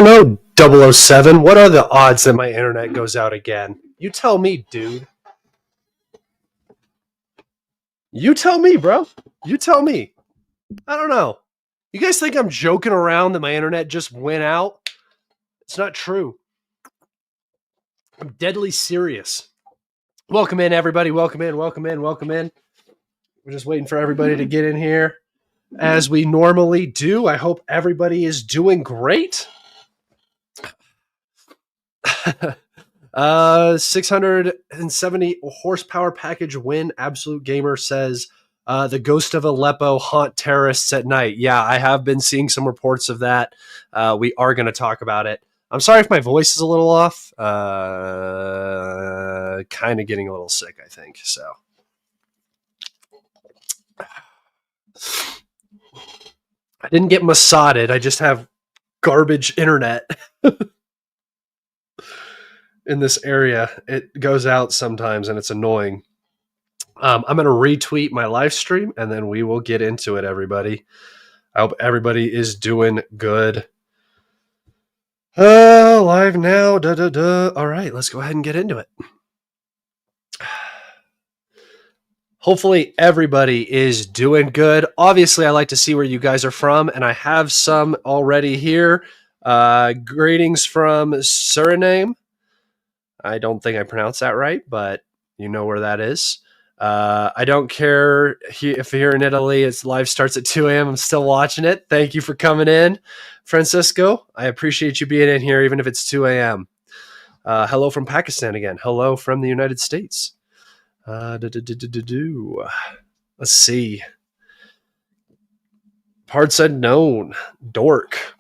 don't know, 007. What are the odds that my internet goes out again? You tell me, dude. You tell me, bro. You tell me. I don't know. You guys think I'm joking around that my internet just went out? It's not true. I'm deadly serious. Welcome in, everybody. Welcome in. We're just waiting for everybody to get in here as we normally do. I hope everybody is doing great. 670 horsepower package win. Absolute Gamer says the ghost of Aleppo haunt terrorists at night. Yeah, I have been seeing some reports of that. We are going to talk about it. I'm sorry if my voice is a little off. Kind of getting a little sick, I think. So I didn't get massaged. I just have garbage internet. In this area, it goes out sometimes and it's annoying. I'm going to retweet my live stream and then we will get into it, everybody. I hope everybody is doing good. Live now. All right, let's go ahead and get into it. Hopefully everybody is doing good. Obviously, I like to see where you guys are from, and I have some already here. Greetings from Suriname. I don't think I pronounced that right, but you know where that is. I don't care if you're in Italy. Its live starts at 2 a.m. I'm still watching it. Thank you for coming in, Francisco. I appreciate you being in here, even if it's 2 a.m. Hello from Pakistan again. Hello from the United States. Let's see. Parts unknown. Dork.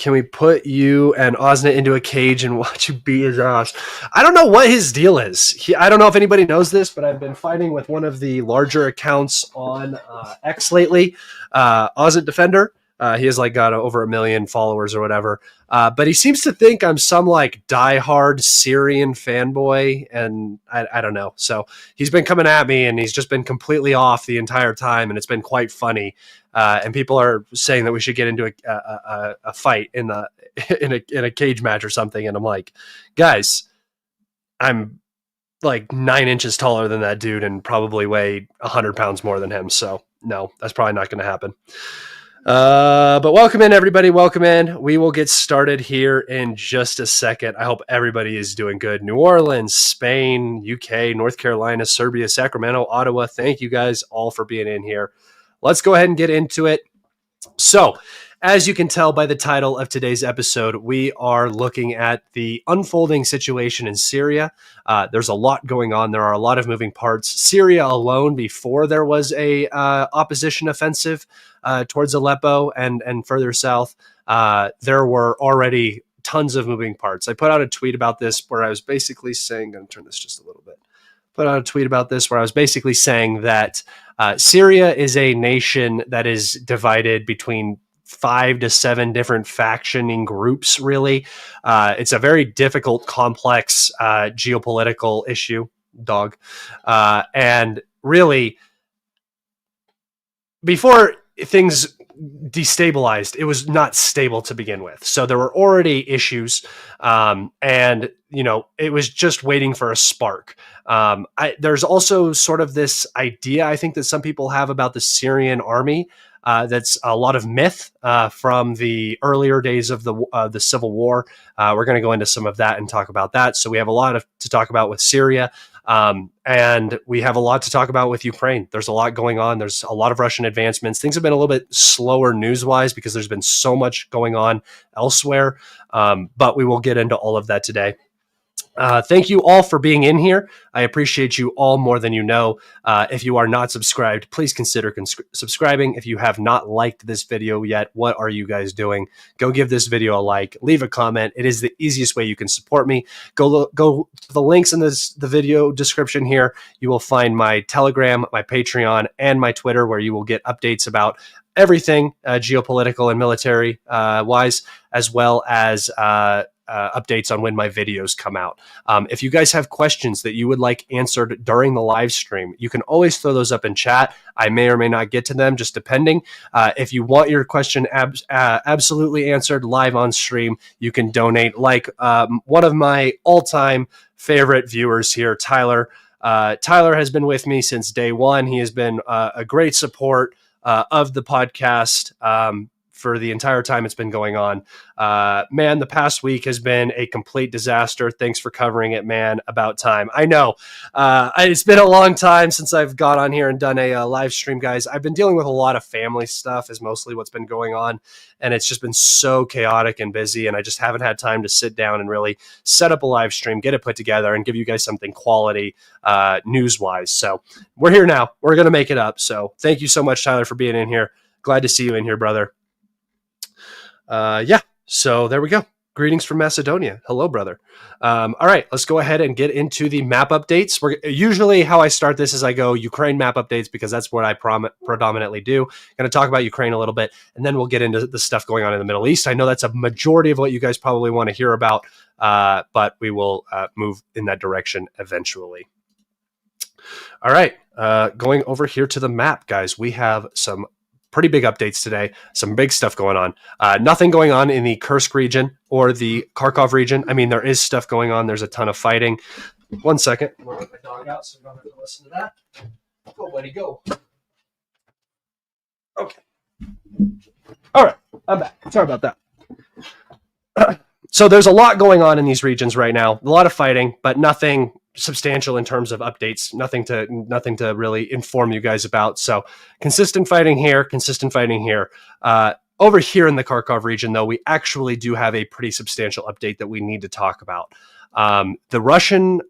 Can we put you and Osna into a cage and watch you beat his ass? I don't know what his deal is. I don't know if anybody knows this, but I've been fighting with one of the larger accounts on X lately, Ozzy Defender. He has got over 1 million followers or whatever. But he seems to think I'm some diehard Syrian fanboy, and I don't know. So he's been coming at me, and he's just been completely off the entire time, and it's been quite funny. And people are saying that we should get into a fight in a cage match or something. And I'm like, guys, I'm 9 inches taller than that dude and probably weigh 100 pounds more than him. So no, that's probably not going to happen. But welcome in, everybody. Welcome in. We will get started here in just a second. I hope everybody is doing good. New Orleans, Spain, UK, North Carolina, Serbia, Sacramento, Ottawa. Thank you guys all for being in here. Let's go ahead and get into it. So, as you can tell by the title of today's episode, we are looking at the unfolding situation in Syria. There's a lot going on. There are a lot of moving parts. Syria alone, before there was a opposition offensive towards Aleppo and further south, there were already tons of moving parts. I put out a tweet about this where I was basically saying, I'm going to turn this just a little bit. Put out a tweet about this where I was basically saying that Syria is a nation that is divided between 5 to 7 different factioning groups, really. It's a very difficult, complex geopolitical issue, dog. And really, before things destabilized, it was not stable to begin with. So there were already issues, and it was just waiting for a spark. There's also sort of this idea, I think, that some people have about the Syrian army. That's a lot of myth from the earlier days of the civil war. We're going to go into some of that and talk about that. So we have a lot to talk about with Syria. And we have a lot to talk about with Ukraine. There's a lot going on. There's a lot of Russian advancements. Things have been a little bit slower news-wise because there's been so much going on elsewhere. But we will get into all of that today. Thank you all for being in here. I appreciate you all more than you know. If you are not subscribed, please consider subscribing. If you have not liked this video yet, what are you guys doing? Go give this video a like, leave a comment. It is the easiest way you can support me. Go to the links in the video description here. You will find my Telegram, my Patreon, and my Twitter, where you will get updates about everything geopolitical and military wise, as well as updates on when my videos come out. If you guys have questions that you would like answered during the live stream, you can always throw those up in chat. I may or may not get to them, just depending. If you want your question absolutely answered live on stream, you can donate. Like one of my all-time favorite viewers here, Tyler. Tyler has been with me since day one. He has been a great support of the podcast for the entire time it's been going on. Man, the past week has been a complete disaster. Thanks for covering it, man. About time. I know. It's been a long time since I've got on here and done a live stream, guys. I've been dealing with a lot of family stuff is mostly what's been going on. And it's just been so chaotic and busy. And I just haven't had time to sit down and really set up a live stream, get it put together, and give you guys something quality news-wise. So we're here now. We're going to make it up. So thank you so much, Tyler, for being in here. Glad to see you in here, brother. Yeah, so there we go. Greetings from Macedonia. Hello, brother. All right, let's go ahead and get into the map updates. Usually how I start this is I go Ukraine map updates because that's what I predominantly do. Going to talk about Ukraine a little bit, and then we'll get into the stuff going on in the Middle East. I know that's a majority of what you guys probably want to hear about, but we will move in that direction eventually. All right, going over here to the map, guys. We have some pretty big updates today. Some big stuff going on. Nothing going on in the Kursk region or the Kharkov region. I mean, there is stuff going on. There's a ton of fighting. 1 second. I'm going to let my dog out so we don't have to listen to that. Go, buddy, go. Okay. All right. I'm back. Sorry about that. So there's a lot going on in these regions right now. A lot of fighting, but nothing substantial in terms of updates. Nothing to really inform you guys about. So consistent fighting here, consistent fighting here. Over here in the Kharkov region, though, we actually do have a pretty substantial update that we need to talk about. The Russian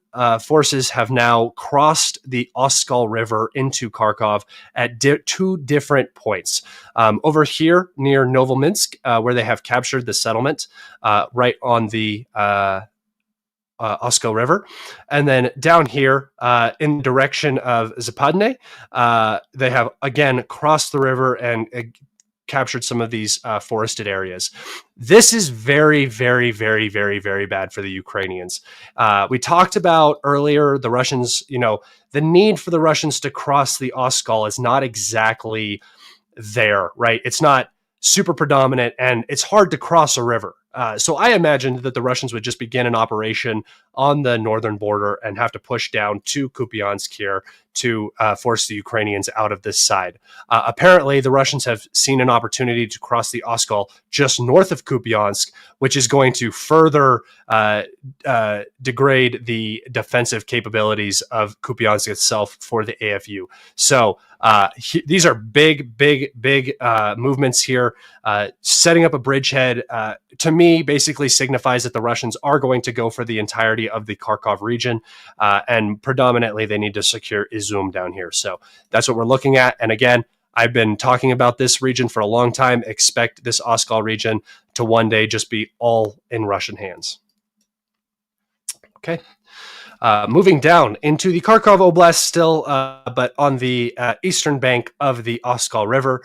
forces have now crossed the Oskol River into Kharkov at two different points. Over here near Novominsk, where they have captured the settlement right on the Oskol River. And then down here in the direction of Zapadne, they have again crossed the river and captured some of these forested areas. This is very, very, very, very, very bad for the Ukrainians. We talked about earlier the Russians, the need for the Russians to cross the Oskol is not exactly there, right? It's not super predominant and it's hard to cross a river. So I imagined that the Russians would just begin an operation on the northern border and have to push down to Kupiansk here to force the Ukrainians out of this side. Apparently, the Russians have seen an opportunity to cross the Oskol just north of Kupiansk, which is going to further degrade the defensive capabilities of Kupiansk itself for the AFU. So these are big movements here. Setting up a bridgehead, to me, basically signifies that the Russians are going to go for the entirety of the Kharkov region, and predominantly they need to secure Izum down here. So that's what we're looking at. And again, I've been talking about this region for a long time. Expect this Oskol region to one day just be all in Russian hands. Okay. Moving down into the Kharkov Oblast still, but on the eastern bank of the Oskol River,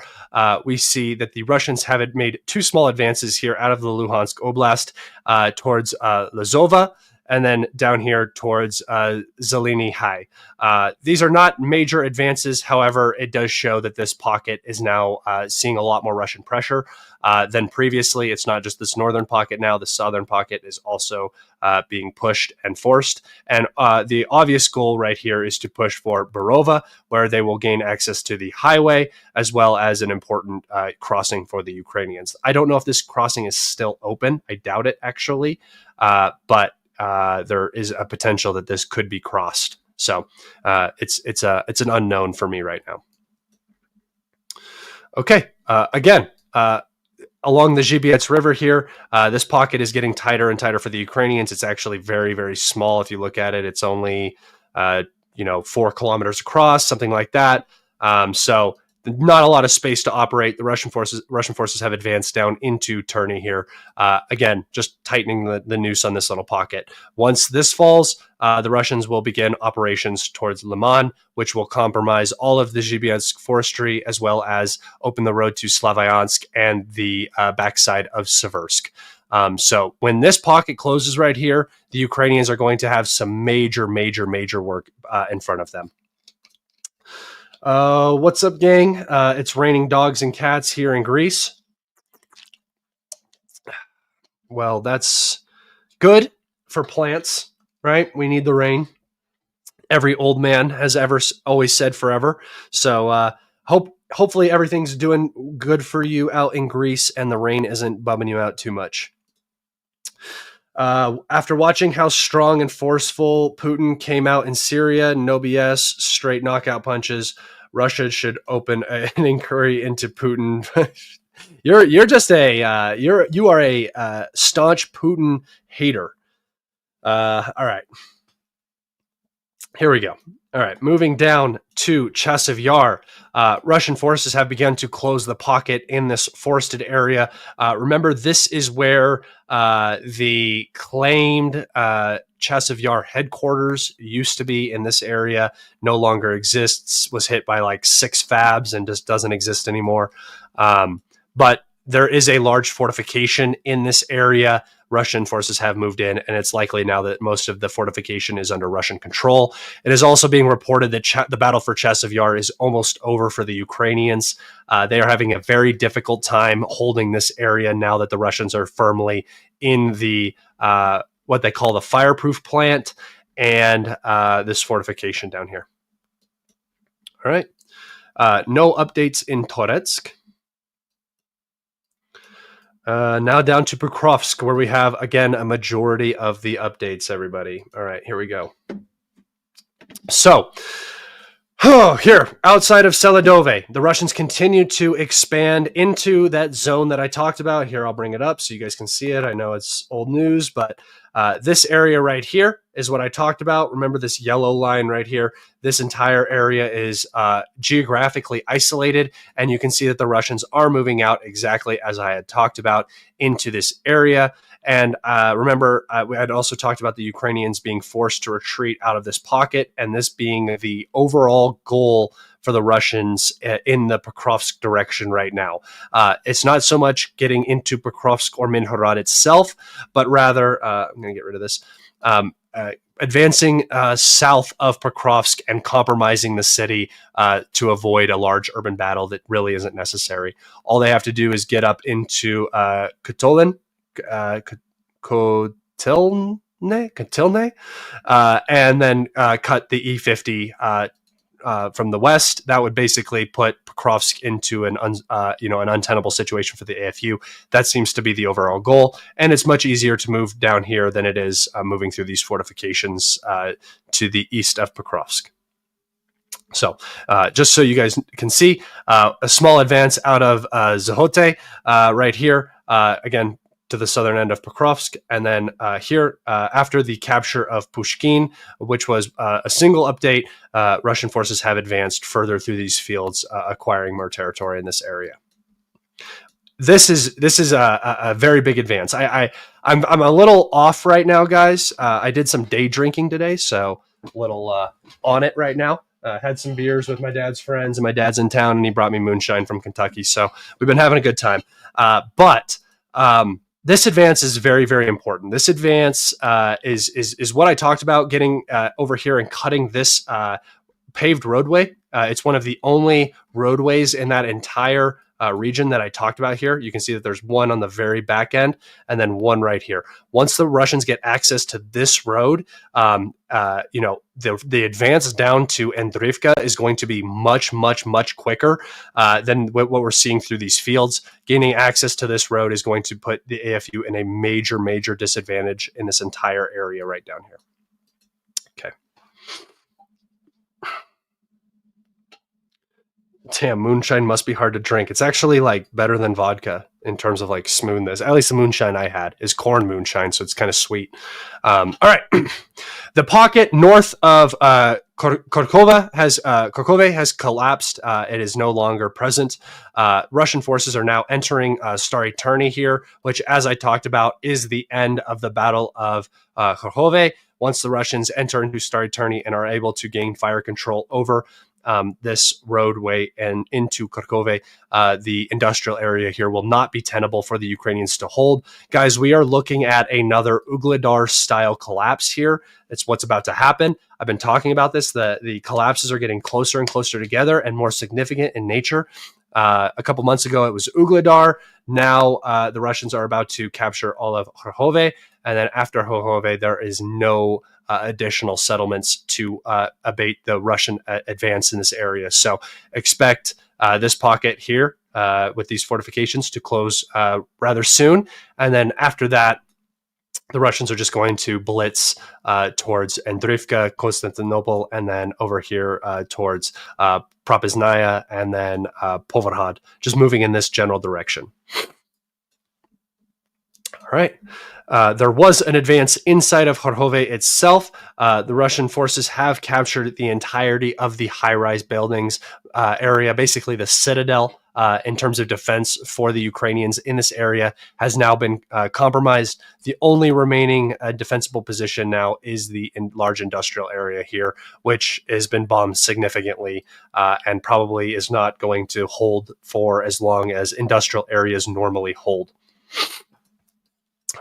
we see that the Russians have made two small advances here out of the Luhansk Oblast towards Lazova, and then down here towards Zeleny High. These are not major advances. However, it does show that this pocket is now seeing a lot more Russian pressure than previously. It's not just this northern pocket now. The southern pocket is also being pushed and forced. And the obvious goal right here is to push for Borova, where they will gain access to the highway, as well as an important crossing for the Ukrainians. I don't know if this crossing is still open. I doubt it, actually. But there is a potential that this could be crossed. So it's an unknown for me right now. Okay, again, along the Zhybiets River here, this pocket is getting tighter and tighter for the Ukrainians. It's actually very, very small. If you look at it, it's only 4 kilometers across, something like that. So not a lot of space to operate. The Russian forces have advanced down into Terny here. Again, just tightening the noose on this little pocket. Once this falls, the Russians will begin operations towards Liman, which will compromise all of the Zhybietsk forestry, as well as open the road to Slavyansk and the backside of Seversk. So when this pocket closes right here, the Ukrainians are going to have some major work in front of them. What's up, gang? It's raining dogs and cats here in Greece. Well, that's good for plants, right? We need the rain. Every old man has always said forever. So hopefully everything's doing good for you out in Greece and the rain isn't bumming you out too much. After watching how strong and forceful Putin came out in Syria, no BS, straight knockout punches, Russia should open an inquiry into Putin. You are a staunch Putin hater. All right. Here we go. All right, moving down to Chasiv Yar. Russian forces have begun to close the pocket in this forested area. Remember, this is where the claimed Chasiv Yar headquarters used to be in this area, no longer exists, was hit by like 6 FABs and just doesn't exist anymore. But there is a large fortification in this area. Russian forces have moved in, and it's likely now that most of the fortification is under Russian control. It is also being reported that the battle for Chasiv Yar is almost over for the Ukrainians. They are having a very difficult time holding this area now that the Russians are firmly in the what they call the fireproof plant and this fortification down here. All right. No updates in Toretsk. Now down to Pokrovsk, where we have, again, a majority of the updates, everybody. All right, here we go. So, here, outside of Seladove, the Russians continue to expand into that zone that I talked about. Here, I'll bring it up so you guys can see it. I know it's old news, but this area right here is what I talked about. Remember this yellow line right here? This entire area is geographically isolated, and you can see that the Russians are moving out exactly as I had talked about into this area. And remember, we had also talked about the Ukrainians being forced to retreat out of this pocket, and this being the overall goal for the Russians in the Pokrovsk direction right now. It's not so much getting into Pokrovsk or Minhorod itself, but rather, I'm going to get rid of this, advancing south of Pokrovsk and compromising the city to avoid a large urban battle that really isn't necessary. All they have to do is get up into Kotelny, and then cut the E50 from the west. That would basically put Pokrovsk into an untenable situation for the AFU. That seems to be the overall goal, and it's much easier to move down here than it is moving through these fortifications to the east of Pokrovsk. So just so you guys can see, a small advance out of Zahote right here, again, to the southern end of Pokrovsk, and then here, after the capture of Pushkin, which was a single update, Russian forces have advanced further through these fields, acquiring more territory in this area. This is a very big advance. I'm a little off right now, guys. I did some day drinking today, so a little on it right now. Had some beers with my dad's friends, and my dad's in town, and he brought me moonshine from Kentucky, so we've been having a good time. But this advance is very, very important. This advance is what I talked about, getting over here and cutting this paved roadway. It's one of the only roadways in that entire region that I talked about here. You can see that there's one on the very back end and then one right here. Once the Russians get access to this road, the advance down to Andrivka is going to be much quicker than what we're seeing through these fields. Gaining access to this road is going to put the AFU in a major disadvantage in this entire area right down here. Okay. Damn, moonshine must be hard to drink. It's actually like better than vodka in terms of like smoothness. At least the moonshine I had is corn moonshine, so it's kind of sweet. All right. The pocket north of Kharkove has collapsed. It is no longer present. Russian forces are now entering Stary Terny here, which, as I talked about, is the end of the Battle of Kharkove. Once the Russians enter into Stary Terny and are able to gain fire control over this roadway and into Kharkov, the industrial area here will not be tenable for the Ukrainians to hold. Guys, we are looking at another Ugledar-style collapse here. It's what's about to happen. I've been talking about this. The collapses are getting closer and closer together and more significant in nature. A couple months ago, it was Ugledar. Now the Russians are about to capture all of Kharkov. And then after Kharkov, there is no additional settlements to abate the Russian advance in this area. So expect this pocket here with these fortifications to close rather soon. And then after that, the Russians are just going to blitz towards Andrivka, Constantinople, and then over here towards Propisnaya and then Povrad, just moving in this general direction. All right. There was an advance inside of Kharkov itself. The Russian forces have captured the entirety of the high-rise buildings area, basically the citadel in terms of defense for the Ukrainians in this area has now been compromised. The only remaining defensible position now is the large industrial area here, which has been bombed significantly and probably is not going to hold for as long as industrial areas normally hold.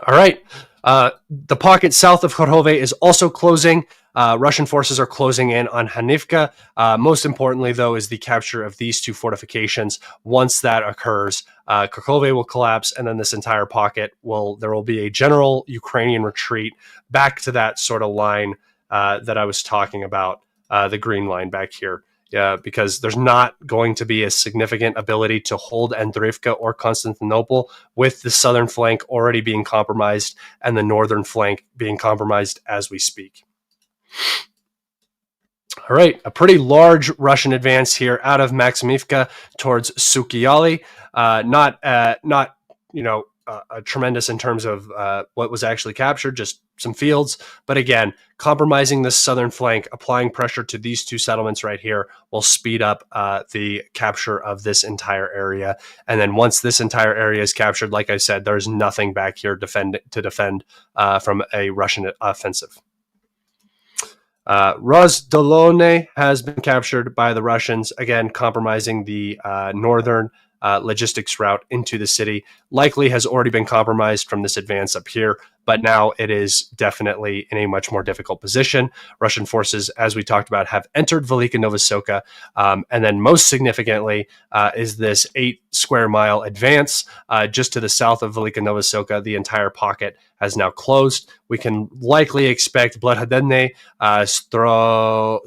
All right. The pocket south of Kharkov is also closing. Russian forces are closing in on Hanivka. Most importantly, though, is the capture of these two fortifications. Once that occurs, Kharkov will collapse, and then this entire pocket there will be a general Ukrainian retreat back to that sort of line that I was talking about, the green line back here. Because there's not going to be a significant ability to hold Andrivka or Constantinople with the southern flank already being compromised and the northern flank being compromised as we speak. All right, a pretty large Russian advance here out of Maximivka towards Sukiali. Not tremendous in terms of what was actually captured, just some fields. But again, compromising this southern flank, applying pressure to these two settlements right here will speed up the capture of this entire area. And then once this entire area is captured, like I said, there's nothing back here to defend from a Russian offensive. Rozdolone has been captured by the Russians, again, compromising the northern logistics route into the city. Likely has already been compromised from this advance up here, but now it is definitely in a much more difficult position. Russian forces, as we talked about, have entered Velika Novoselka, and then most significantly is this 8 square mile advance just to the south of Velika Novoselka. The entire pocket has now closed. We can likely expect Bledhadene, Strovozeve,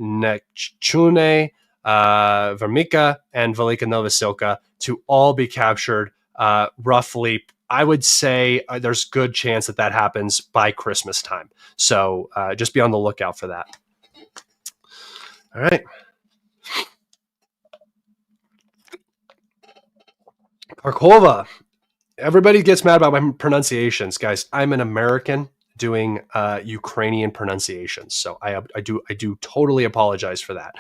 Nechune, Vermika, and Velika Novoselka to all be captured roughly. I would say there's good chance that happens by Christmas time. So just be on the lookout for that. All right. Kharkova. Everybody gets mad about my pronunciations, guys. I'm an American doing Ukrainian pronunciations, so I do totally apologize for that.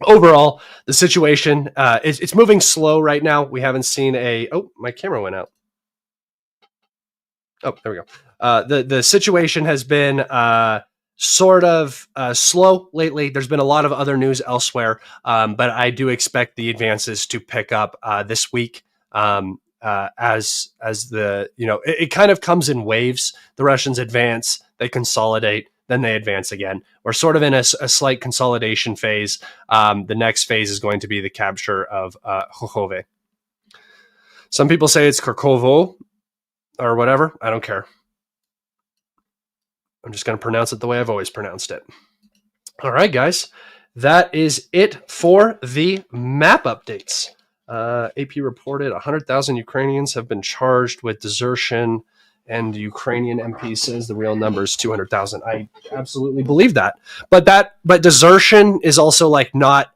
Overall, the situation it's moving slow right now. We haven't seen my camera went out. Oh, there we go. The situation has been sort of slow lately. There's been a lot of other news elsewhere, but I do expect the advances to pick up this week. As the it kind of comes in waves. The Russians advance, they consolidate, then they advance again. We're sort of in a slight consolidation phase. The next phase is going to be the capture of Kharkov. Some people say it's Kharkovo or whatever. I don't care. I'm just going to pronounce it the way I've always pronounced it. All right, guys. That is it for the map updates. AP reported 100,000 Ukrainians have been charged with desertion, and the Ukrainian MP says the real number is 200,000. I absolutely believe that. But desertion is also like not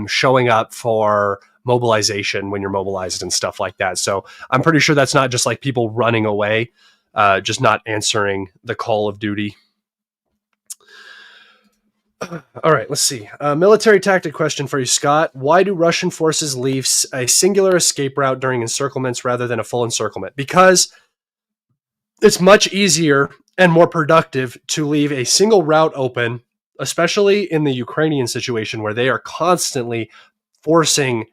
showing up for mobilization when you're mobilized and stuff like that. So I'm pretty sure that's not just like people running away, just not answering the call of duty. All right, let's see. Military tactic question for you, Scott. Why do Russian forces leave a singular escape route during encirclements rather than a full encirclement? Because it's much easier and more productive to leave a single route open, especially in the Ukrainian situation where they are constantly forcing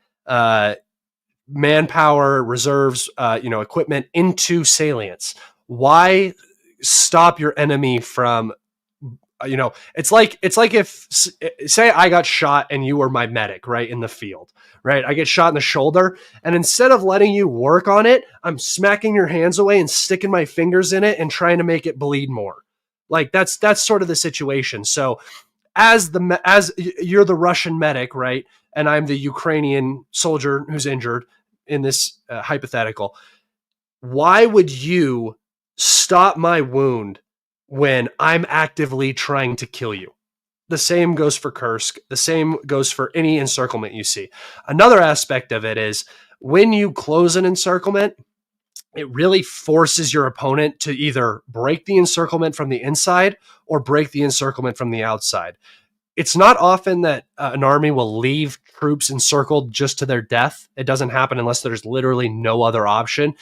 manpower, reserves, equipment into salients. Why stop your enemy from, it's like if, say I got shot and you were my medic, right, in the field, right? I get shot in the shoulder, and instead of letting you work on it, I'm smacking your hands away and sticking my fingers in it and trying to make it bleed more. Like that's sort of the situation. So as you're the Russian medic, right, and I'm the Ukrainian soldier who's injured in this hypothetical, why would you stop my wound when I'm actively trying to kill you? The same goes for Kursk. The same goes for any encirclement you see. Another aspect of it is when you close an encirclement, it really forces your opponent to either break the encirclement from the inside or break the encirclement from the outside. It's not often that an army will leave troops encircled just to their death. It doesn't happen unless there's literally no other option.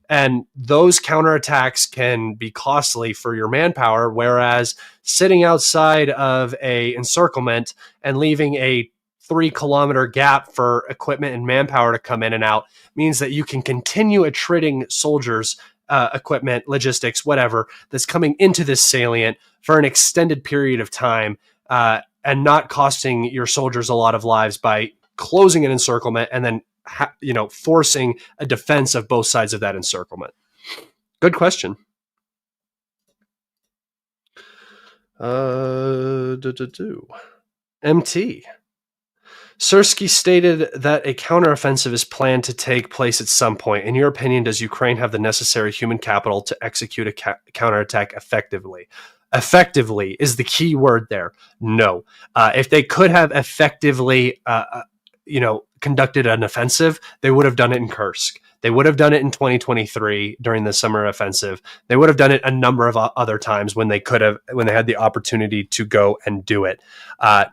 And those counterattacks can be costly for your manpower, whereas sitting outside of a encirclement and leaving a 3-kilometer gap for equipment and manpower to come in and out means that you can continue attriting soldiers, equipment, logistics, whatever, that's coming into this salient for an extended period of time, and not costing your soldiers a lot of lives by closing an encirclement and then forcing a defense of both sides of that encirclement. Good question. MT. Sirski stated that a counteroffensive is planned to take place at some point. In your opinion, does Ukraine have the necessary human capital to execute a counterattack effectively? Effectively is the key word there. No. If they could have effectively, conducted an offensive, they would have done it in Kursk. They would have done it in 2023 during the summer offensive. They would have done it a number of other times when they had the opportunity to go and do it.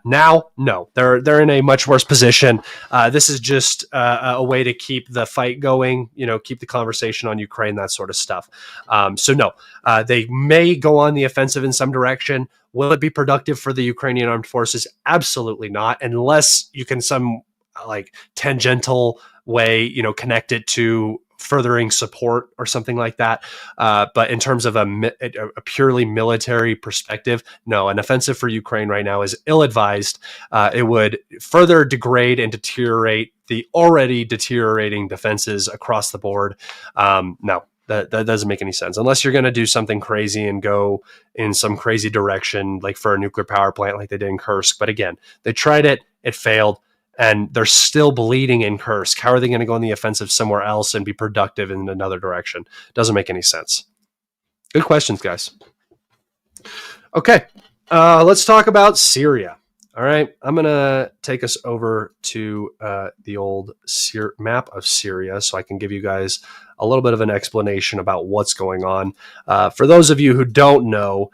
Now, no, they're in a much worse position. This is just a way to keep the fight going, keep the conversation on Ukraine, that sort of stuff. So no, they may go on the offensive in some direction. Will it be productive for the Ukrainian armed forces? Absolutely not, unless you can some tangential way, connect it to furthering support or something like that. But in terms of a purely military perspective, no, an offensive for Ukraine right now is ill-advised. It would further degrade and deteriorate the already deteriorating defenses across the board. No, that doesn't make any sense unless you're going to do something crazy and go in some crazy direction, like for a nuclear power plant like they did in Kursk. But again, they tried it, it failed. And they're still bleeding in Kursk. How are they going to go on the offensive somewhere else and be productive in another direction? Doesn't make any sense. Good questions, guys. Okay, let's talk about Syria. All right, I'm going to take us over to the old map of Syria so I can give you guys a little bit of an explanation about what's going on. For those of you who don't know,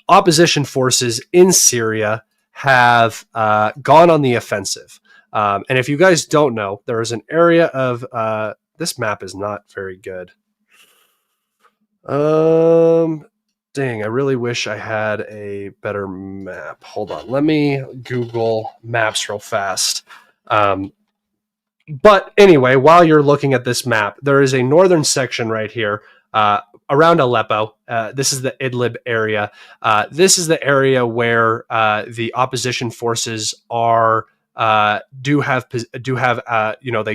opposition forces in Syria have gone on the offensive. And if you guys don't know, there is an area of this map is not very good. Dang, I really wish I had a better map. Hold on, let me Google Maps real fast. But anyway, while you're looking at this map, there is a northern section right here around Aleppo. This is the Idlib area. This is the area where the opposition forces are they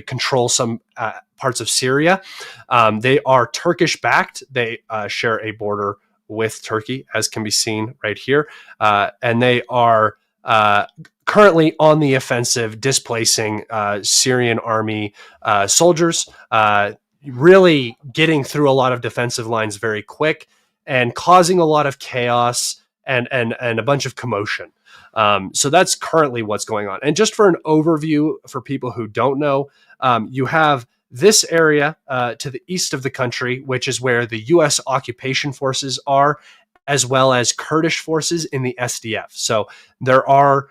control some parts of Syria. They are Turkish backed. They share a border with Turkey, as can be seen right here, and they are currently on the offensive, displacing Syrian army soldiers, really getting through a lot of defensive lines very quick and causing a lot of chaos and a bunch of commotion. So that's currently what's going on. And just for an overview for people who don't know, you have this area to the east of the country, which is where the U.S. occupation forces are, as well as Kurdish forces in the SDF. So there are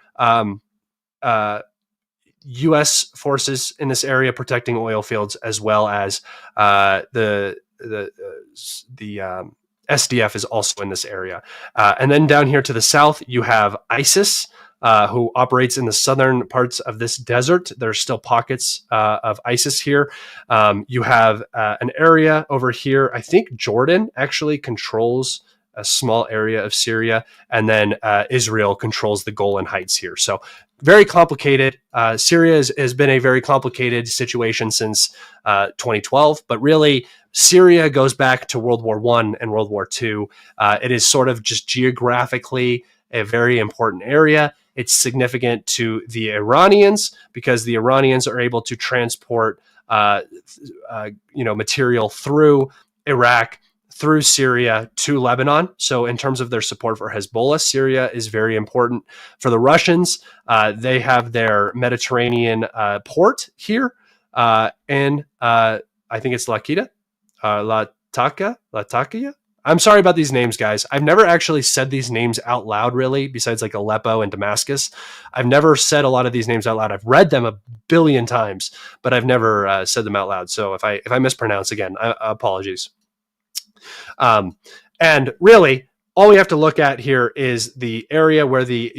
U.S. forces in this area protecting oil fields, as well as the SDF is also in this area. And then down here to the south, you have ISIS, who operates in the southern parts of this desert. There's still pockets of ISIS here. You have an area over here. I think Jordan actually controls a small area of Syria, and then Israel controls the Golan Heights here. So very complicated. Syria has been a very complicated situation since 2012, but really Syria goes back to World War I and World War II. It is sort of just geographically a very important area. It's significant to the Iranians because the Iranians are able to transport material through Iraq, through Syria to Lebanon. So in terms of their support for Hezbollah, Syria is very important. For the Russians, they have their Mediterranean port here in, I think it's Latakia. I'm sorry about these names, guys. I've never actually said these names out loud, really, besides like Aleppo and Damascus. I've never said a lot of these names out loud. I've read them a billion times, but I've never said them out loud. So if I mispronounce again, apologies. And really, all we have to look at here is the area where the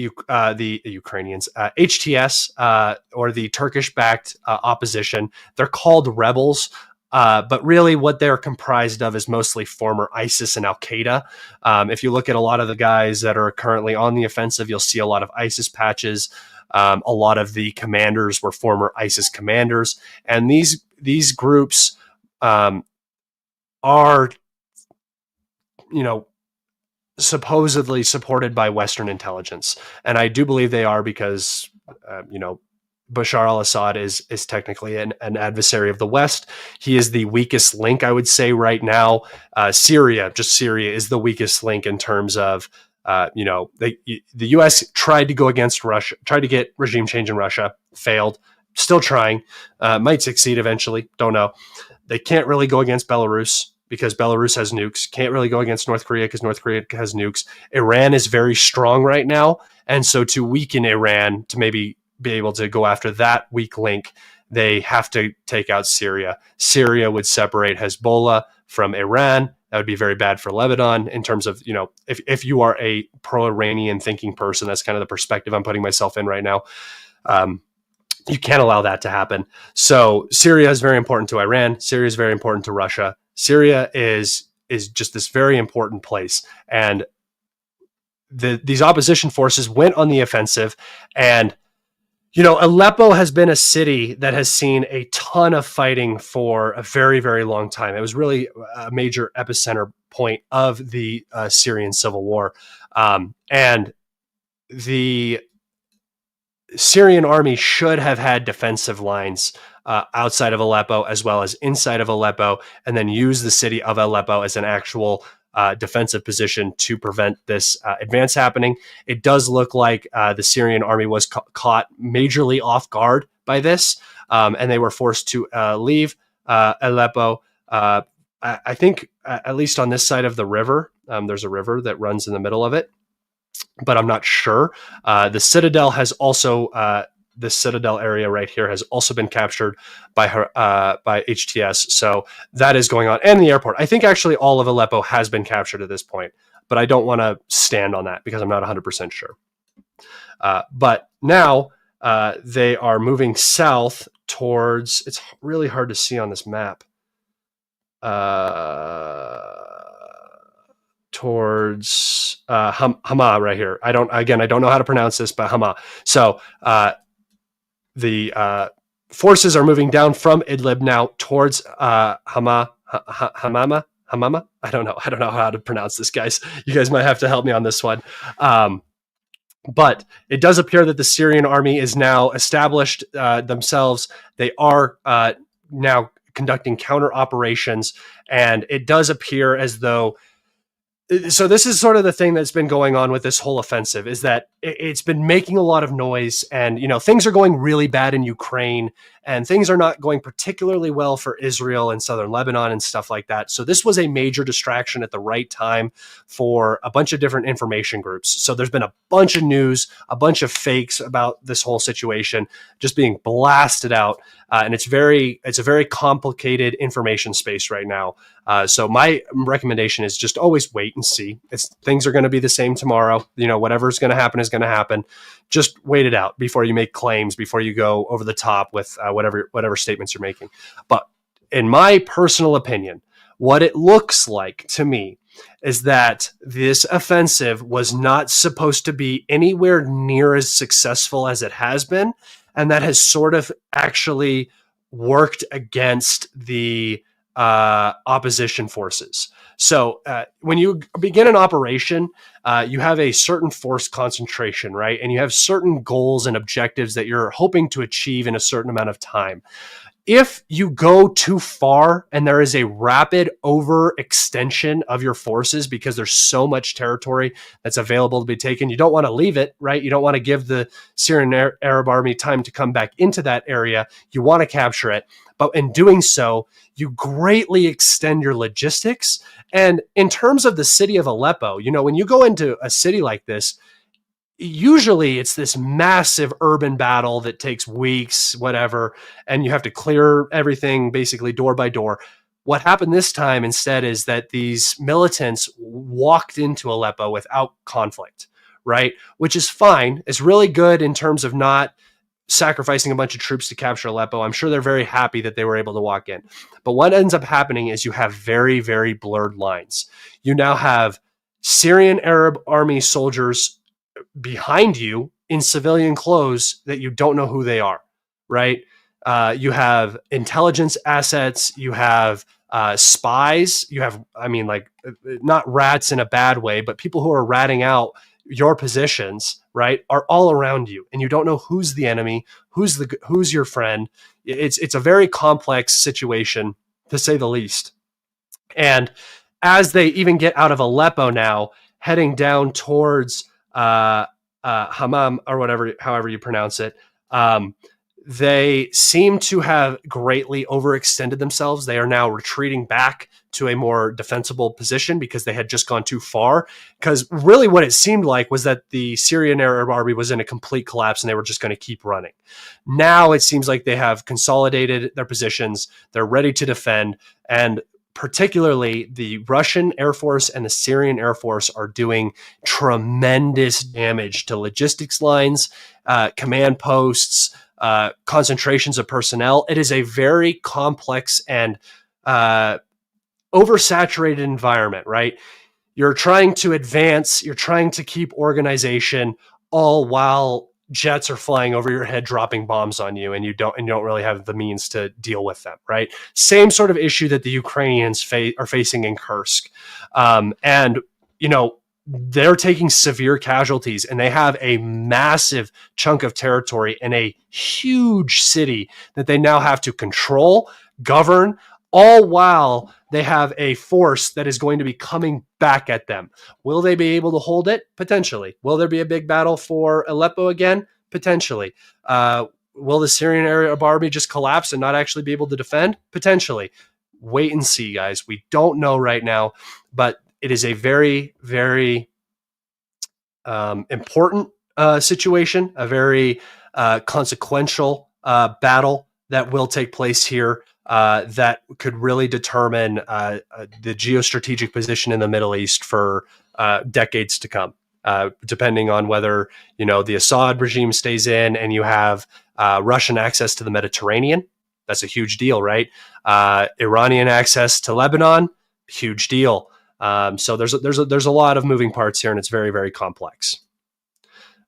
Ukrainians, HTS, or the Turkish-backed opposition, they're called rebels. But really what they're comprised of is mostly former ISIS and Al-Qaeda. If you look at a lot of the guys that are currently on the offensive, you'll see a lot of ISIS patches. A lot of the commanders were former ISIS commanders. And these groups are, supposedly supported by Western intelligence. And I do believe they are because, Bashar al-Assad is technically an adversary of the West. He is the weakest link, I would say, right now. Syria is the weakest link in terms of, the U.S. tried to go against Russia, tried to get regime change in Russia, failed, still trying, might succeed eventually, don't know. They can't really go against Belarus because Belarus has nukes. Can't really go against North Korea because North Korea has nukes. Iran is very strong right now. And so to weaken Iran, to maybe be able to go after that weak link, they have to take out Syria. Syria would separate Hezbollah from Iran. That would be very bad for Lebanon in terms of, if you are a pro-Iranian thinking person, that's kind of the perspective I'm putting myself in right now. You can't allow that to happen. So Syria is very important to Iran. Syria is very important to Russia. Syria is just this very important place. And these opposition forces went on the offensive, and Aleppo has been a city that has seen a ton of fighting for a very, very long time. It was really a major epicenter point of the Syrian civil war. And the Syrian army should have had defensive lines outside of Aleppo as well as inside of Aleppo, and then use the city of Aleppo as an actual defensive position to prevent this advance happening. It does look like the Syrian army was caught majorly off guard by this, and they were forced to leave Aleppo. I think at least on this side of the river, there's a river that runs in the middle of it, but I'm not sure. The citadel has also the citadel area right here has also been captured by HTS. So that is going on. And the airport. I think actually all of Aleppo has been captured at this point, but I don't want to stand on that because I'm not 100% sure. But now they are moving south towards, it's really hard to see on this map, towards Hama right here. I don't know how to pronounce this, but Hama. So the forces are moving down from Idlib now towards Hamama. I don't know how to pronounce this, guys. You guys might have to help me on this one. But it does appear that the Syrian army is now established themselves. They are now conducting counter operations, and it does appear as though. So this is sort of the thing that's been going on with this whole offensive, is that it's been making a lot of noise, and things are going really bad in Ukraine, and things are not going particularly well for Israel and southern Lebanon and stuff like that. So this was a major distraction at the right time for a bunch of different information groups. So there's been a bunch of news, a bunch of fakes about this whole situation just being blasted out, and it's a very complicated information space right now. So my recommendation is just always wait and see. Things are going to be the same tomorrow. Whatever's going to happen is going to happen. Just wait it out before you make claims, before you go over the top with whatever statements you're making. But in my personal opinion, what it looks like to me is that this offensive was not supposed to be anywhere near as successful as it has been, and that has sort of actually worked against the opposition forces. So when you begin an operation, you have a certain force concentration, right? And you have certain goals and objectives that you're hoping to achieve in a certain amount of time. If you go too far and there is a rapid overextension of your forces because there's so much territory that's available to be taken, you don't want to leave it, right? You don't want to give the Syrian Arab army time to come back into that area. You want to capture it. But in doing so, you greatly extend your logistics. And in terms of the city of Aleppo, when you go into a city like this, usually it's this massive urban battle that takes weeks, whatever, and you have to clear everything basically door by door. What happened this time instead is that these militants walked into Aleppo without conflict, right? Which is fine. It's really good in terms of not sacrificing a bunch of troops to capture Aleppo. I'm sure they're very happy that they were able to walk in. But what ends up happening is you have very, very blurred lines. You now have Syrian Arab army soldiers behind you in civilian clothes that you don't know who they are, right? You have intelligence assets, you have spies, you have, not rats in a bad way, but people who are ratting out your positions, right, are all around you, and you don't know who's the enemy, who's your friend. It's a very complex situation, to say the least. And as they even get out of Aleppo now, heading down towards Hammam or however you pronounce it, they seem to have greatly overextended themselves. They are now retreating back to a more defensible position because they had just gone too far. Because really what it seemed like was that the Syrian Arab army was in a complete collapse and they were just going to keep running. Now it seems like they have consolidated their positions. They're ready to defend. And particularly the Russian Air Force and the Syrian Air Force are doing tremendous damage to logistics lines, command posts, concentrations of personnel. It is a very complex and oversaturated environment, right? You're trying to advance, you're trying to keep organization, all while jets are flying over your head, dropping bombs on you, and you don't really have the means to deal with them, right? Same sort of issue that the Ukrainians are facing in Kursk. And they're taking severe casualties, and they have a massive chunk of territory in a huge city that they now have to control, govern, all while they have a force that is going to be coming back at them. Will they be able to hold it? Potentially. Will there be a big battle for Aleppo again? Potentially. Will the Syrian Arab army just collapse and not actually be able to defend? Potentially. Wait and see, guys. We don't know right now, but it is a very, very important situation, a very consequential battle that will take place here that could really determine the geostrategic position in the Middle East for decades to come, depending on whether the Assad regime stays in and you have Russian access to the Mediterranean. That's a huge deal, right? Iranian access to Lebanon, huge deal. So there's a lot of moving parts here, and it's very, very complex.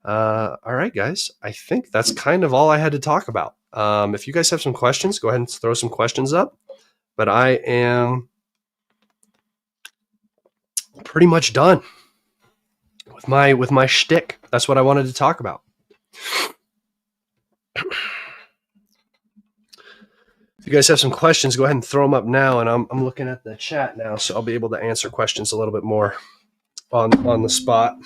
All right, guys, I think that's kind of all I had to talk about. If you guys have some questions, go ahead and throw some questions up. But I am pretty much done with my shtick. That's what I wanted to talk about. If you guys have some questions, go ahead and throw them up now. And I'm looking at the chat now, so I'll be able to answer questions a little bit more on the spot.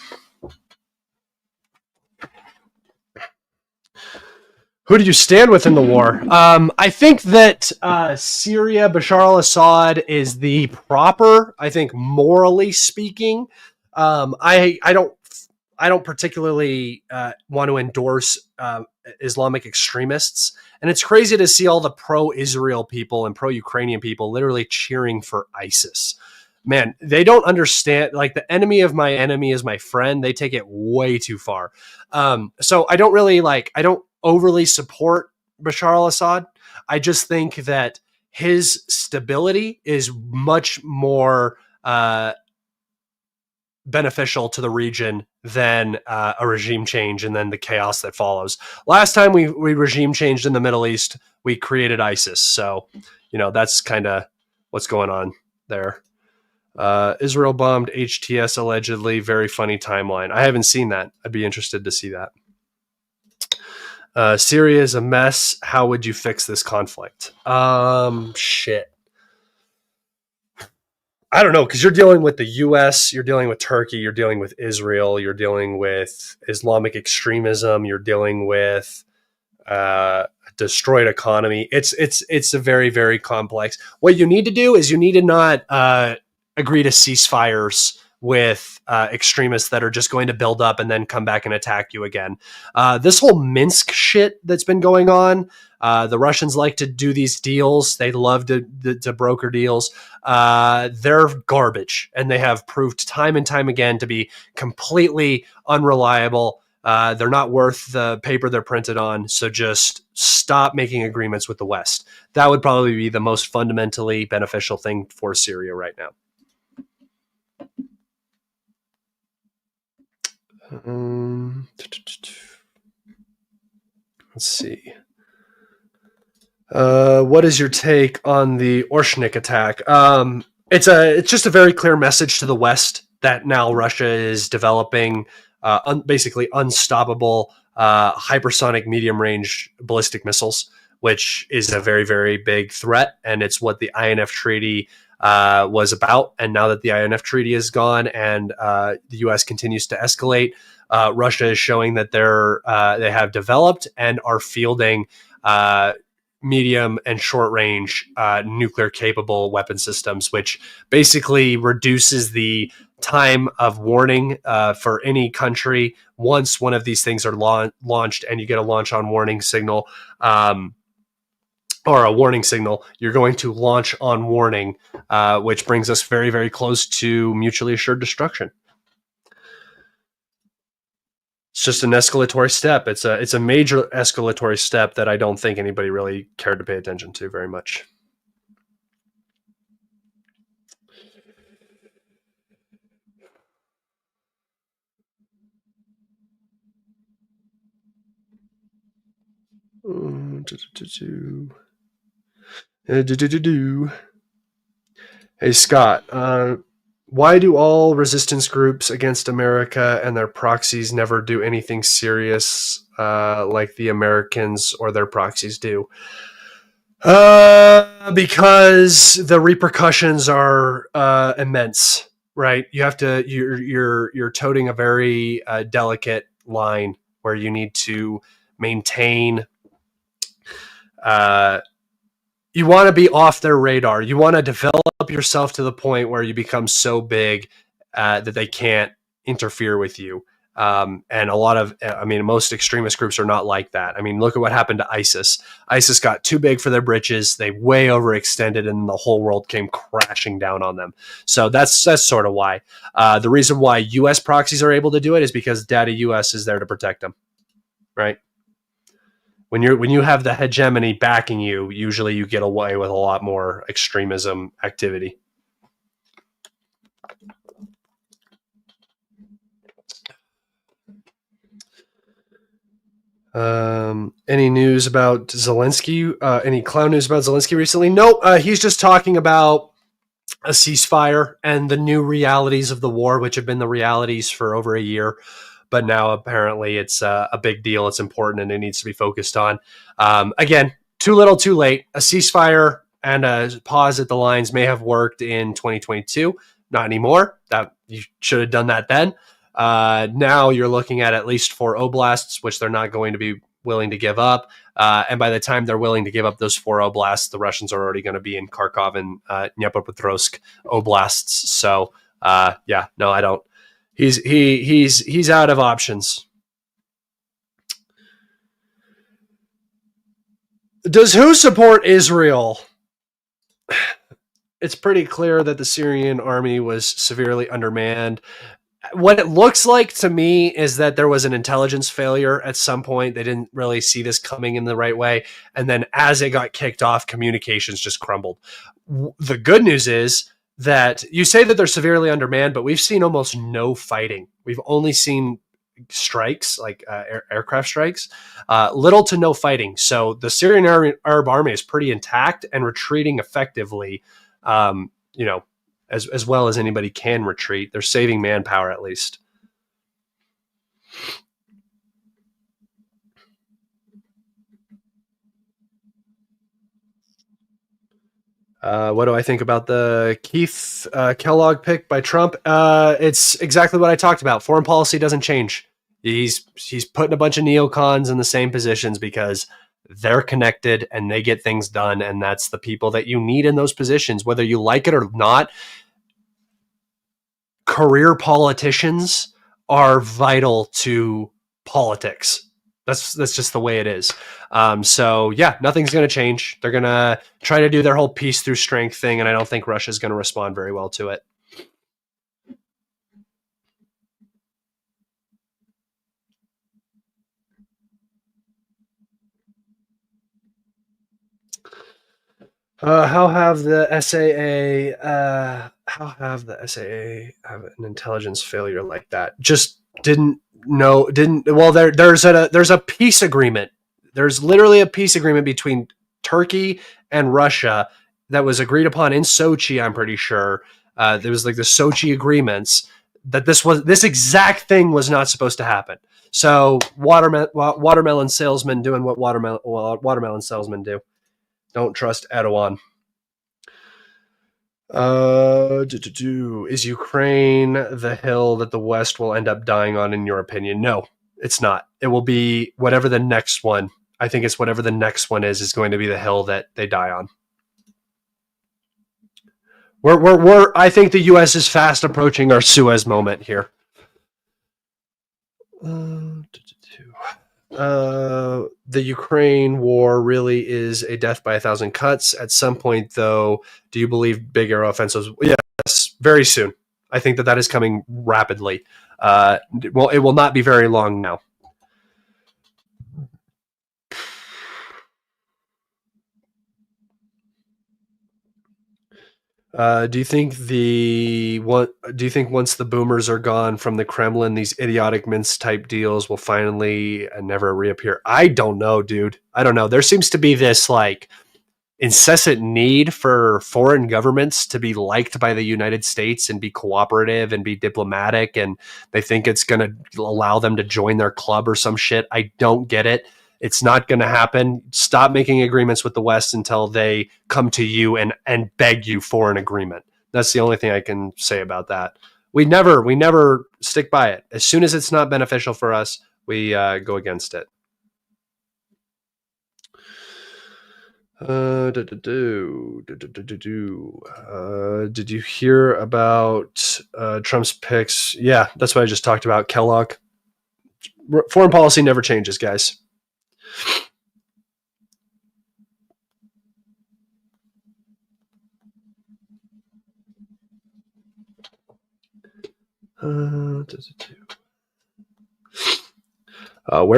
Who do you stand with in the war? I think that Syria, Bashar al-Assad is the proper, I think, morally speaking. I don't particularly want to endorse Islamic extremists. And it's crazy to see all the pro-Israel people and pro-Ukrainian people literally cheering for ISIS. Man, they don't understand, like, the enemy of my enemy is my friend. They take it way too far. So I don't overly support Bashar al-Assad. I just think that his stability is much more beneficial to the region than a regime change and then the chaos that follows. Last time we regime changed in the Middle East, we created ISIS. So, that's kind of what's going on there. Israel bombed HTS allegedly. Very funny timeline. I haven't seen that. I'd be interested to see that. Syria is a mess. How would you fix this conflict? Shit. I don't know, because you're dealing with the U.S., you're dealing with Turkey, you're dealing with Israel, you're dealing with Islamic extremism, you're dealing with a destroyed economy. It's a very, very complex. What you need to do is you need to not agree to ceasefires with extremists that are just going to build up and then come back and attack you again. This whole Minsk shit that's been going on, the Russians like to do these deals. They love to broker deals. They're garbage, and they have proved time and time again to be completely unreliable. They're not worth the paper they're printed on. So just stop making agreements with the West. That would probably be the most fundamentally beneficial thing for Syria right now. Let's see. What is your take on the Orshnik attack? It's just a very clear message to the West that now Russia is developing basically unstoppable hypersonic medium-range ballistic missiles, which is a very, very big threat, and it's what the INF Treaty was about. And now that the INF Treaty is gone and the U.S. continues to escalate, Russia is showing that they have developed and are fielding medium and short range nuclear capable weapon systems, which basically reduces the time of warning for any country. Once one of these things are launched and you get a launch on warning signal, or a warning signal, you're going to launch on warning, which brings us very, very close to mutually assured destruction. It's just an escalatory step. It's a major escalatory step that I don't think anybody really cared to pay attention to very much. Hey, Scott, why do all resistance groups against America and their proxies never do anything serious like the Americans or their proxies do? Because the repercussions are immense, right? You're toting a very delicate line where you need to maintain. You want to be off their radar. You want to develop yourself to the point where you become so big that they can't interfere with you. And most extremist groups are not like that. I mean, look at what happened to ISIS. ISIS got too big for their britches. They way overextended, and the whole world came crashing down on them. So that's sort of why. The reason why U.S. proxies are able to do it is because Daddy U.S. is there to protect them, right? When you have the hegemony backing you, usually you get away with a lot more extremism activity. Any news about Zelensky? Any clown news about Zelensky recently? Nope. He's just talking about a ceasefire and the new realities of the war, which have been the realities for over a year. But now apparently it's a big deal. It's important and it needs to be focused on. Again, too little, too late. A ceasefire and a pause at the lines may have worked in 2022. Not anymore. That you should have done that then. Now you're looking at least 4 oblasts, which they're not going to be willing to give up. And by the time they're willing to give up those 4 oblasts, the Russians are already going to be in Kharkov and Dnipropetrovsk oblasts. So, I don't. He's out of options. Does who support Israel? It's pretty clear that the Syrian army was severely undermanned. What it looks like to me is that there was an intelligence failure at some point. They didn't really see this coming in the right way. And then as it got kicked off, communications just crumbled. The good news is that you say that they're severely undermanned, but we've seen almost no fighting. We've only seen strikes, like aircraft strikes, little to no fighting. So the Syrian Arab army is pretty intact and retreating effectively. You know, as well as anybody can retreat. They're saving manpower at least. What do I think about the Keith Kellogg pick by Trump? It's exactly what I talked about. Foreign policy doesn't change. He's putting a bunch of neocons in the same positions because they're connected and they get things done, and that's the people that you need in those positions, whether you like it or not. Career politicians are vital to politics. That's just the way it is. So yeah, nothing's going to change. They're going to try to do their whole peace through strength thing, and I don't think Russia's going to respond very well to it. How have the SAA have an intelligence failure like that? Just didn't know. Well, there's a peace agreement. There's literally a peace agreement between Turkey and Russia that was agreed upon in Sochi. I'm pretty sure there was like the Sochi agreements that this exact thing was not supposed to happen. So watermelon salesmen doing what watermelon salesmen do. Don't trust Erdogan. Is Ukraine the hill that the West will end up dying on, in your opinion? No, it's not. It will be whatever the next one. I think it's whatever the next one is going to be the hill that they die on. I think the U.S. is fast approaching our Suez moment here. The Ukraine war really is a death by 1,000 cuts. At some point, though, do you believe big air offensives? Yes, very soon. I think that is coming rapidly. Well, it will not be very long now. Do you think once the boomers are gone from the Kremlin, these idiotic Minsk type deals will finally never reappear? I don't know, dude. I don't know. There seems to be this like incessant need for foreign governments to be liked by the United States and be cooperative and be diplomatic, and they think it's going to allow them to join their club or some shit. I don't get it. It's not going to happen. Stop making agreements with the West until they come to you and beg you for an agreement. That's the only thing I can say about that. We never stick by it. As soon as it's not beneficial for us, we go against it. Did you hear about Trump's picks? Yeah, that's what I just talked about. Kellogg. Foreign policy never changes, guys. Where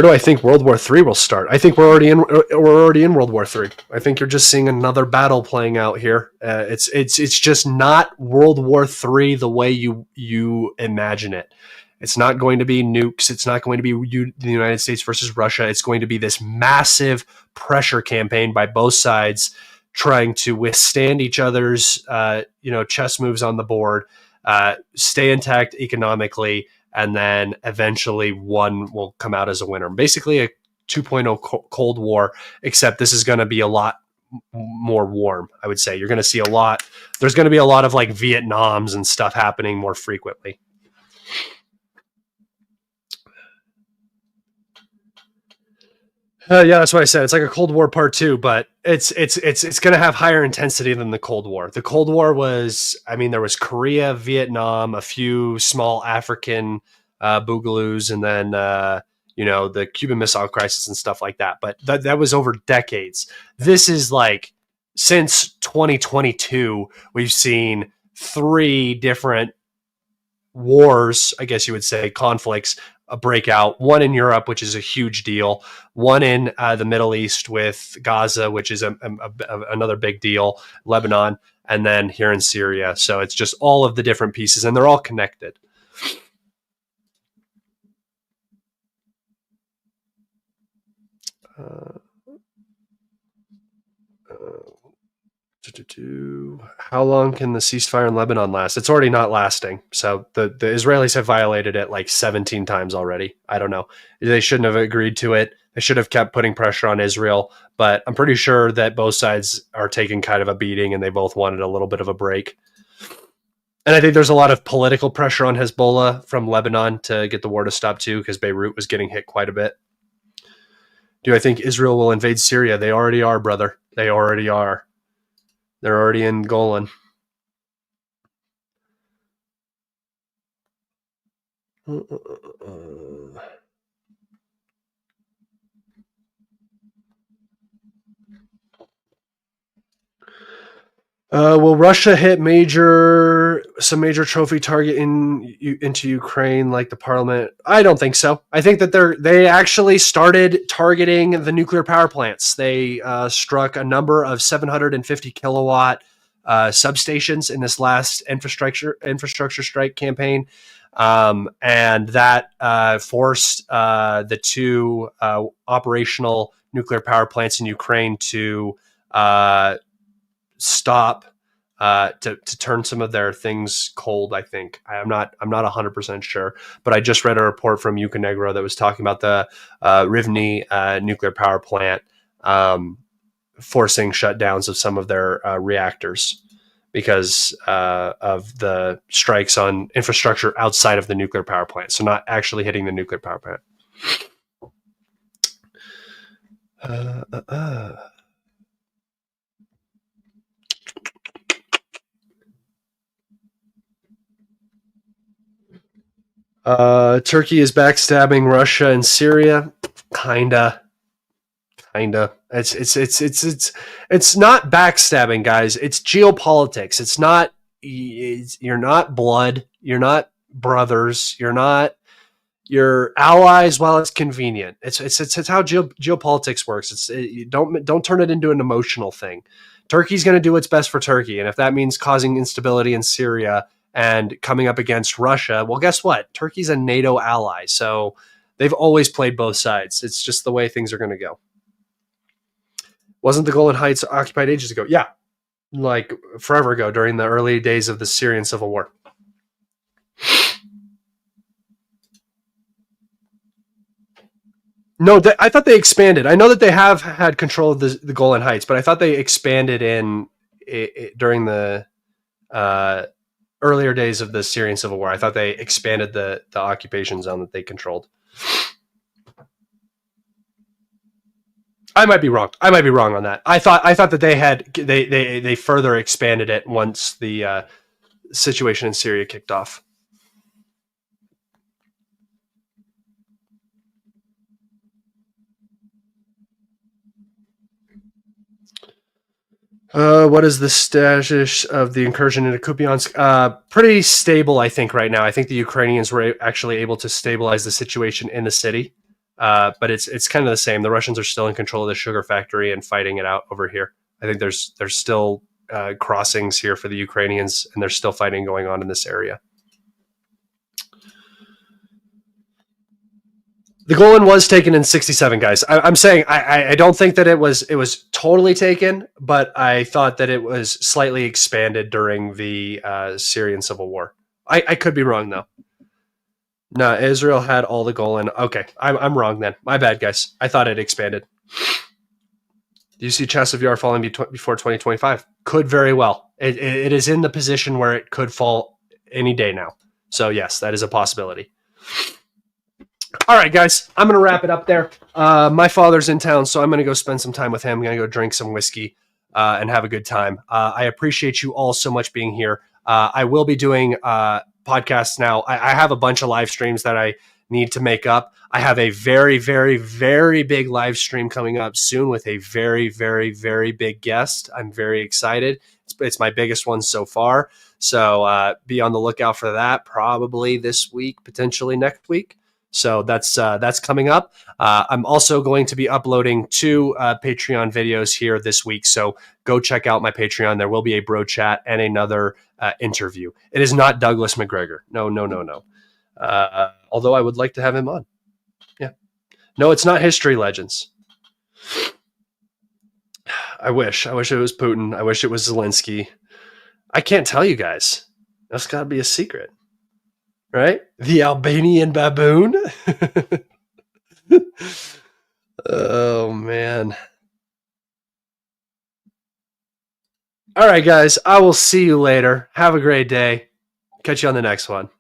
do I think World War III will start? I think we're already in World War III. I think you're just seeing another battle playing out here. It's just not World War III the way you imagine it. It's not going to be nukes. It's not going to be the United States versus Russia. It's going to be this massive pressure campaign by both sides, trying to withstand each other's chess moves on the board, stay intact economically, and then eventually one will come out as a winner. Basically a 2.0 Cold War, except this is going to be a lot more warm, I would say. You're going to see there's going to be a lot of like Vietnams and stuff happening more frequently. Yeah, that's what I said. It's like a Cold War Part Two, but it's going to have higher intensity than the Cold War. The Cold War was, I mean, there was Korea, Vietnam, a few small African boogaloos, and then the Cuban Missile Crisis and stuff like that. But that was over decades. This is like since 2022, we've seen three different wars, I guess you would say, conflicts, a breakout. One in Europe, which is a huge deal. One in the Middle East with Gaza, which is another big deal. Lebanon, and then here in Syria. So it's just all of the different pieces, and they're all connected. Uh, How long can the ceasefire in Lebanon last? It's already not lasting. So the Israelis have violated it like 17 times already. I don't know. They shouldn't have agreed to it. They should have kept putting pressure on Israel. But I'm pretty sure that both sides are taking kind of a beating and they both wanted a little bit of a break. And I think there's a lot of political pressure on Hezbollah from Lebanon to get the war to stop too, because Beirut was getting hit quite a bit. Do I think Israel will invade Syria? They already are, brother. They already are. They're already in Golan. Will Russia hit some major trophy target into Ukraine like the parliament? I don't think so. I think that they actually started targeting the nuclear power plants. They struck a number of 750 kilowatt substations in this last infrastructure strike campaign, and that forced the two operational nuclear power plants in Ukraine to stop, to turn some of their things cold. I think I'm not 100% sure, but I just read a report from Uconegro that was talking about the Rivne nuclear power plant forcing shutdowns of some of their reactors because of the strikes on infrastructure outside of the nuclear power plant. So not actually hitting the nuclear power plant. Turkey is backstabbing Russia and Syria. Kinda. It's not backstabbing, guys. It's geopolitics. It's not. You're not blood. You're not brothers. You're allies while it's convenient. It's how geopolitics works. Don't turn it into an emotional thing. Turkey's going to do what's best for Turkey, and if that means causing instability in Syria and coming up against Russia, well, guess what? Turkey's a NATO ally, so they've always played both sides. It's just the way things are going to go. Wasn't the Golan Heights occupied ages ago? Yeah, like forever ago, during the early days of the Syrian civil war. No, I thought they expanded. I know that they have had control of the Golan Heights, but I thought they expanded during the earlier days of the Syrian civil war. I thought they expanded the occupation zone that they controlled. I might be wrong. On that. I thought that they further expanded it once the situation in Syria kicked off. What is the status of the incursion into Kupiansk? Pretty stable, I think, right now. I think the Ukrainians were actually able to stabilize the situation in the city, but it's kind of the same. The Russians are still in control of the sugar factory and fighting it out over here. I think there's still crossings here for the Ukrainians, and there's still fighting going on in this area. The Golan was taken in 67, guys. I'm saying I don't think that it was totally taken, but I thought that it was slightly expanded during the Syrian civil war. I could be wrong, though. No, Israel had all the Golan. Okay, I'm wrong then. My bad, guys. I thought it expanded. Do you see Chasiv Yar falling before 2025? Could very well. It is in the position where it could fall any day now. So, yes, that is a possibility. All right, guys, I'm going to wrap it up there. My father's in town, so I'm going to go spend some time with him. I'm going to go drink some whiskey and have a good time. I appreciate you all so much being here. I will be doing podcasts now. I have a bunch of live streams that I need to make up. I have a very, very, very big live stream coming up soon with a very, very, very big guest. I'm very excited. It's my biggest one so far. So be on the lookout for that probably this week, potentially next week. So that's coming up. I'm also going to be uploading 2 Patreon videos here this week. So go check out my Patreon. There will be a bro chat and another interview. It is not Douglas McGregor. No. Although I would like to have him on. Yeah. No, it's not History Legends. I wish it was Putin. I wish it was Zelensky. I can't tell you guys. That's got to be a secret. Right? The Albanian baboon? Oh, man. All right, guys. I will see you later. Have a great day. Catch you on the next one.